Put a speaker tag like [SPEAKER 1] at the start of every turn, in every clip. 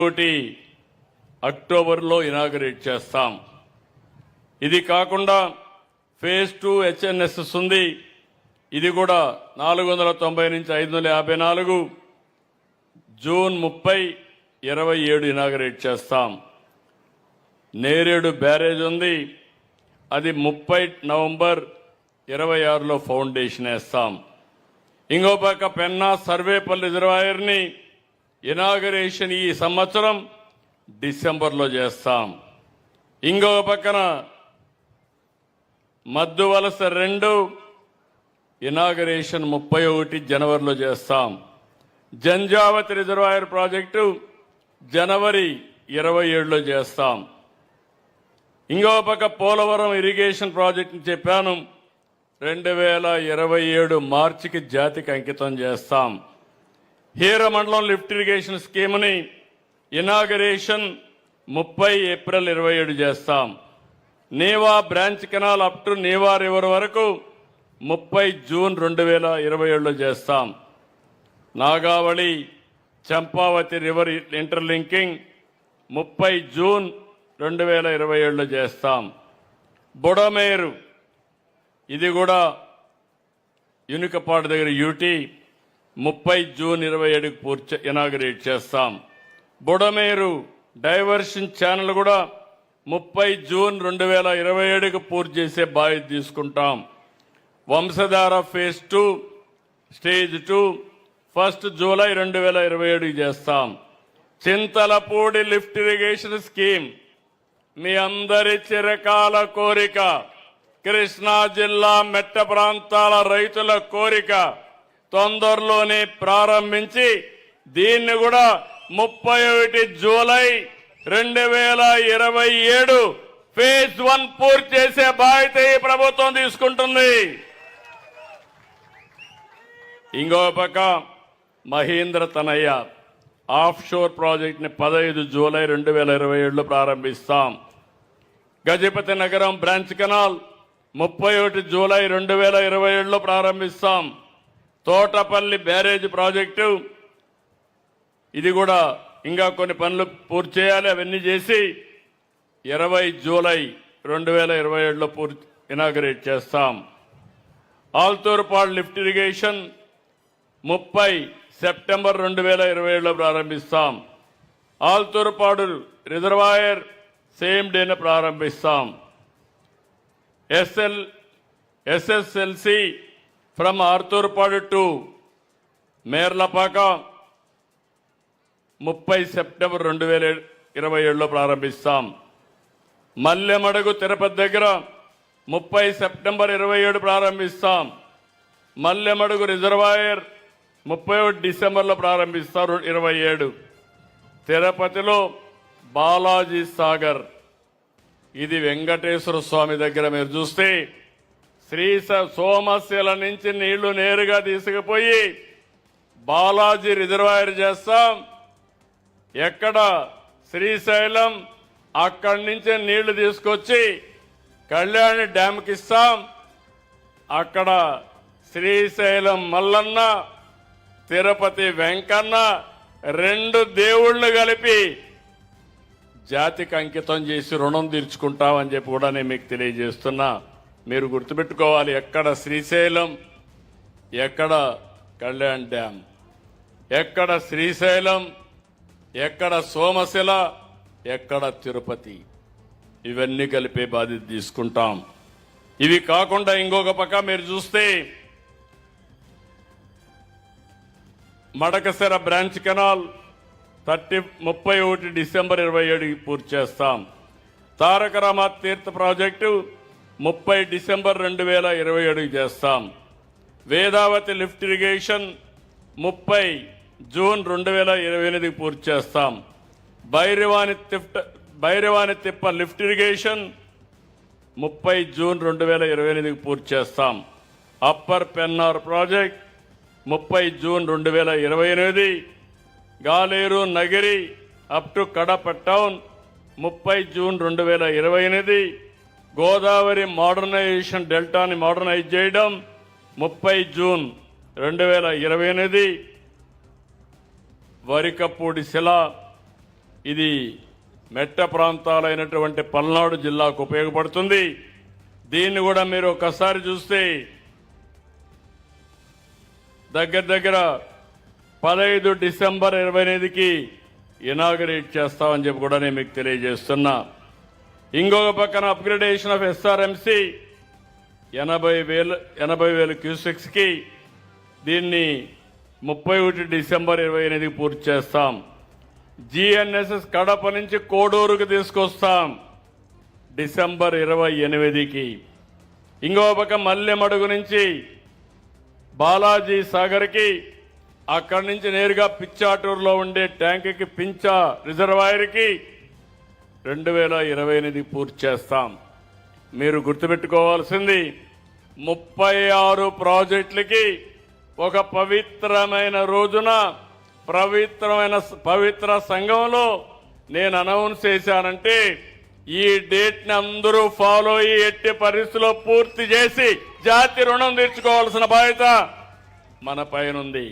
[SPEAKER 1] ఒకటి అక్టోబర్లో ఇనాగరేట్ చేస్తాం. ఇది కాకుండా ఫేజ్ 2 హెచ్ఎన్ఎస్ఎస్ ఉంది. ఇది కూడా 490 నుంచి 554 జూన్ 30, 27 ఇనాగరేట్ చేస్తాం. నేరేడు బ్యారేజ్ ఉంది. అది 30 నవంబర్ 26లో ఫౌండేషన్ వేస్తాం. ఇంకో పక్క పెన్నా సర్వేపల్లి రిజర్వాయర్ని ఇనాగరేషన్ ఈ సంవత్సరం డిసెంబర్లో చేస్తాం. ఇంకో పక్కన మద్దువలస 2 ఇనాగరేషన్ 31 జనవరిలో చేస్తాం. జంజావతి రిజర్వాయర్ ప్రాజెక్టు జనవరి 27లో చేస్తాం. ఇంకో పక్క పోలవరం ఇరిగేషన్ ప్రాజెక్టుని చెప్పాను 2027 మార్చికి జాతికి అంకితం చేస్తాం. హీరమండలం లిఫ్ట్ ఇరిగేషన్ స్కీమ్ని ఇనాగరేషన్ 30 ఏప్రిల్ 27 చేస్తాం. Neeva branch canal up to Neeva river వరకు 30 జూన్ 2027లో చేస్తాం. Nagavali Champavathi river interlinking 30 June 2027లో చేస్తాం. బుడమేరు ఇది కూడా యునికపాడు దగ్గర యూటీ 30 జూన్ 27కి పూర్తి ఇనాగరేట్ చేస్తాం. బుడమేరు డైవర్షన్ ఛానల్ కూడా 30 జూన్ 2027కి పూర్తి చేసే బాధ్యత తీసుకుంటాం. వంశధార ఫేజ్ 2 స్టేజ్ 2 1 జూలై 2027కి చేస్తాం. చింతలపూడి లిఫ్ట్ ఇరిగేషన్ స్కీమ్ మీ అందరి చిరకాల కోరిక, కృష్ణా జిల్లా మెట్ట ప్రాంతాల రైతుల కోరిక. తొందరలోనే ప్రారంభించి దీన్ని కూడా 31 జూలై 2027 ఫేజ్ 1 పూర్తి చేసే బాధ్యత ఈ ప్రభుత్వం తీసుకుంటుంది. ఇంకో పక్క Mahendra Tanaya offshore project ని 15 జూలై 2027లో ప్రారంభిస్తాం. Gajapathi Nagaram branch canal 31 July 2027లో ప్రారంభిస్తాం. తోటపల్లి బ్యారేజ్ ప్రాజెక్టు ఇది కూడా ఇంకా కొన్ని పనులు పూర్తి చేయాలి. అవన్నీ చేసి 20 జూలై 2027లో పూర్తి ఇనాగరేట్ చేస్తాం. ఆల్తూరుపాడు లిఫ్ట్ ఇరిగేషన్ 30 సెప్టెంబర్ 2027లో ప్రారంభిస్తాం. ఆల్తూరుపాడు రిజర్వాయర్ సేమ్ డేన ప్రారంభిస్తాం. SSLC from Arthurupadu to Merlapaka 30 September 2027లో ప్రారంభిస్తాం. మల్లెమడుగు తిరుపతి దగ్గర 30 సెప్టెంబర్ 27 ప్రారంభిస్తాం. మల్లెమడుగు రిజర్వాయర్ 31 డిసెంబర్లో ప్రారంభిస్తారు 27. తిరుపతిలో బాలాజీ సాగర్ ఇది వెంకటేశ్వర స్వామి దగ్గర మీరు చూస్తే సోమశిల నుంచి నీళ్లు నేరుగా తీసుకుపోయి బాలాజీ రిజర్వాయర్ చేస్తాం. ఎక్కడ శ్రీశైలం అక్కడి నుంచి నీళ్లు తీసుకొచ్చి కళ్యాణి డ్యాంకి ఇస్తాం. అక్కడ శ్రీశైలం మల్లన్న, తిరుపతి వెంకన్న 2 దేవుళ్లు కలిపి జాతికి అంకితం చేసి రుణం తీర్చుకుంటామని చెప్పి కూడా నేను మీకు తెలియజేస్తున్నా. మీరు గుర్తుపెట్టుకోవాలి, ఎక్కడ శ్రీశైలం, ఎక్కడ కళ్యాణ్ డ్యామ్, ఎక్కడ శ్రీశైలం, ఎక్కడ సోమశిల, ఎక్కడ తిరుపతి, ఇవన్నీ కలిపే బాధ్యత తీసుకుంటాం. ఇవి కాకుండా ఇంకొక పక్క మీరు చూస్తే మడకశిర బ్రాంచ్ కెనాల్ 31 డిసెంబర్ 27కి పూర్తి చేస్తాం. తారక రామ తీర్థ ప్రాజెక్టు 30 డిసెంబర్ 2027కి చేస్తాం. వేదావతి లిఫ్ట్ ఇరిగేషన్ 30 జూన్ 2028కి పూర్తి చేస్తాం. భైరవాని తిప్ప లిఫ్ట్ ఇరిగేషన్ 30 జూన్ 2028కి పూర్తి చేస్తాం. Upper Pennar project 30 June 2028. Galeru Nagari up to Kadapa town 30 June 2028. Godavari modernisation డెల్టాని మోడర్నైజ్ చేయడం 30 జూన్ 2028. వరికపూడి శిల ఇది మెట్ట ప్రాంతాలైనటువంటి పల్నాడు జిల్లాకు ఉపయోగపడుతుంది. దీన్ని కూడా మీరు ఒకసారి చూస్తే దగ్గర 15 డిసెంబర్ 28కి ఇనాగరేట్ చేస్తామని చెప్పి కూడా నేను మీకు తెలియజేస్తున్నా. ఇంకొక పక్కన అప్గ్రేడేషన్ ఆఫ్ ఎస్ఆర్ఎంసి 80,000 క్యూసెక్స్కి దీన్ని 31 డిసెంబర్ 28కి పూర్తి చేస్తాం. జిఎన్ఎస్ఎస్ కడప నుంచి కోడూరుకు తీసుకొస్తాం డిసెంబర్ 28కి. ఇంకో పక్క మల్లెమడుగు నుంచి బాలాజీ సాగర్కి, అక్కడి నుంచి నేరుగా పిచ్చాటూరులో ఉండే ట్యాంకుకి పించా రిజర్వాయర్కి 2028 పూర్తి చేస్తాం. మీరు గుర్తుపెట్టుకోవాల్సింది 36 ప్రాజెక్టులకి ఒక పవిత్రమైన రోజున పవిత్ర సంఘంలో నేను అనౌన్స్ చేశానంటే ఈ డేట్ ని అందరూ ఫాలో అయ్యి ఎట్టి పరిస్థితుల్లో పూర్తి చేసి జాతి రుణం తీర్చుకోవాల్సిన బాధ్యత మన పైనుంది.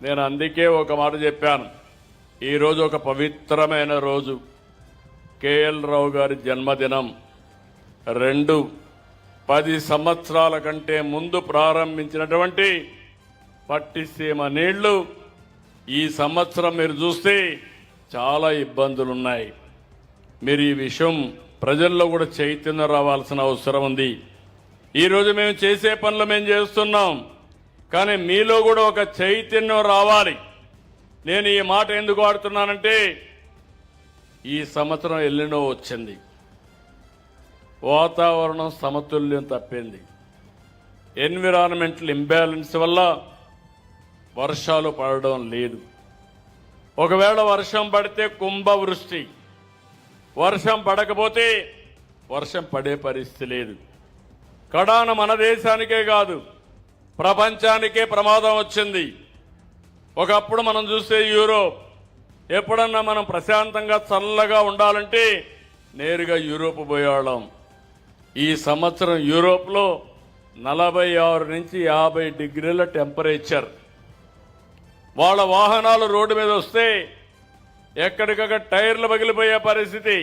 [SPEAKER 1] నేను అందుకే ఒక మాట చెప్పాను. ఈరోజు ఒక పవిత్రమైన రోజు, కేఎల్ రావు గారి జన్మదినం. 10 సంవత్సరాల కంటే ముందు ప్రారంభించినటువంటి పట్టిసీమ నీళ్లు ఈ సంవత్సరం మీరు చూస్తే చాలా ఇబ్బందులున్నాయి. మీరు ఈ విషయం ప్రజల్లో కూడా చైతన్యం రావాల్సిన అవసరం ఉంది. ఈరోజు మేము చేసే పనులు మేము చేస్తున్నాం, కానీ మీలో కూడా ఒక చైతన్యం రావాలి. నేను ఈ మాట ఎందుకు వాడుతున్నానంటే ఈ సంవత్సరం ఎల్లినో వచ్చింది, వాతావరణం సమతుల్యం తప్పింది. ఎన్విరాన్మెంటల్ ఇంబ్యాలెన్స్ వల్ల వర్షాలు పడడం లేదు. ఒకవేళ వర్షం పడితే కుంభవృష్టి, వర్షం పడకపోతే వర్షం పడే పరిస్థితి లేదు. కడాన మన దేశానికే కాదు ప్రపంచానికే ప్రమాదం వచ్చింది. ఒకప్పుడు మనం చూస్తే యూరోప్, ఎప్పుడన్నా మనం ప్రశాంతంగా చల్లగా ఉండాలంటే నేరుగా యూరోప్ పోయేవాళ్ళం. ఈ సంవత్సరం యూరోప్లో 46 నుంచి 50 డిగ్రీల టెంపరేచర్. వాళ్ళ వాహనాలు రోడ్డు మీద వస్తే ఎక్కడికక్కడ టైర్లు పగిలిపోయే పరిస్థితి.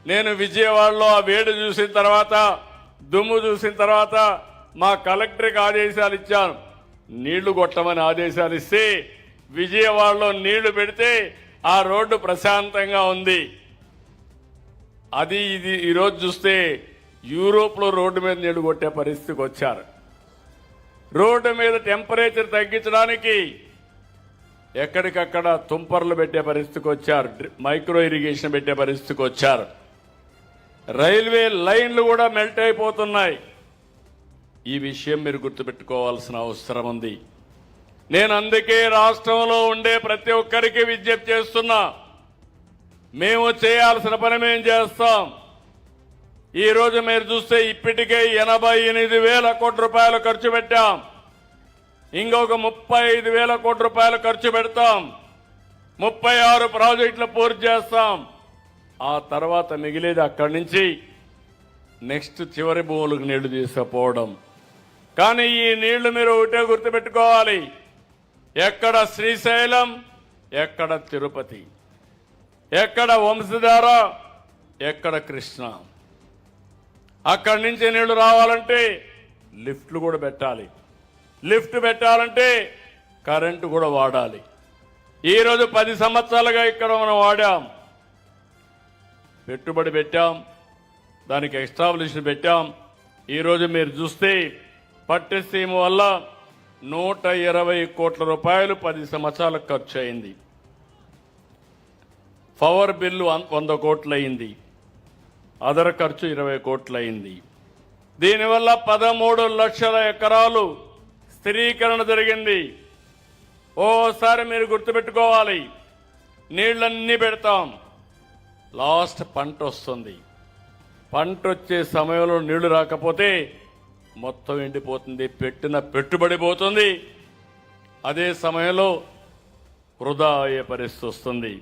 [SPEAKER 1] నేను విజయవాడలో ఆ వేడి చూసిన తర్వాత, దుమ్ము చూసిన తర్వాత మా కలెక్టర్కి ఆదేశాలు ఇచ్చాను. నీళ్లు కొట్టమని ఆదేశాలు ఇస్తే విజయవాడలో నీళ్లు పెడితే ఆ రోడ్డు ప్రశాంతంగా ఉంది. ఇది ఈరోజు చూస్తే యూరోప్లో రోడ్డు మీద నీళ్లు కొట్టే పరిస్థితికి వచ్చారు. రోడ్డు మీద టెంపరేచర్ తగ్గించడానికి ఎక్కడికక్కడ తుంపర్లు పెట్టే పరిస్థితికి వచ్చారు, మైక్రో ఇరిగేషన్ పెట్టే పరిస్థితికి వచ్చారు. రైల్వే లైన్లు కూడా మెల్ట్ అయిపోతున్నాయి. ఈ విషయం మీరు గుర్తుపెట్టుకోవాల్సిన అవసరం ఉంది. నేను అందుకే రాష్ట్రంలో ఉండే ప్రతి ఒక్కరికి విజ్ఞప్తి చేస్తున్నా, మేము చేయాల్సిన పని మేము చేస్తాం. ఈరోజు మీరు చూస్తే ఇప్పటికే 88,000 కోట్ల రూపాయలు ఖర్చు పెట్టాం. ఇంకొక 35,000 కోట్ల రూపాయలు ఖర్చు పెడతాం. 36 ప్రాజెక్టులు పూర్తి చేస్తాం. ఆ తర్వాత మిగిలేది అక్కడి నుంచి నెక్స్ట్ చివరి భూములకు నీళ్లు తీసుకుపోవడం. కానీ ఈ నీళ్లు మీరు ఒకటే గుర్తుపెట్టుకోవాలి, ఎక్కడ శ్రీశైలం, ఎక్కడ తిరుపతి, ఎక్కడ వంశధార, ఎక్కడ కృష్ణ. అక్కడి నుంచి నీళ్లు రావాలంటే లిఫ్ట్లు కూడా పెట్టాలి. లిఫ్ట్ పెట్టాలంటే కరెంటు కూడా వాడాలి. ఈరోజు 10 సంవత్సరాలుగా ఇక్కడ మనం వాడాం, పెట్టుబడి పెట్టాం, దానికి ఎస్టాబ్లిష్మెంట్ పెట్టాం. ఈరోజు మీరు చూస్తే పట్టిసీమ వల్ల 120 కోట్ల రూపాయలు 10 సంవత్సరాలకు ఖర్చు అయింది. పవర్ బిల్లు 100 కోట్లు అయింది, అదర్ ఖర్చు 20 కోట్లు అయింది. దీనివల్ల 13 లక్షల ఎకరాలు స్థిరీకరణ జరిగింది. ఓసారి మీరు గుర్తుపెట్టుకోవాలి, నీళ్లన్నీ పెడతాం, లాస్ట్ పంట వస్తుంది. పంట వచ్చే సమయంలో నీళ్లు రాకపోతే మొత్తం ఎండిపోతుంది, పెట్టిన పెట్టుబడి పోతుంది. అదే సమయంలో వృధా అయ్యే పరిస్థితి వస్తుంది.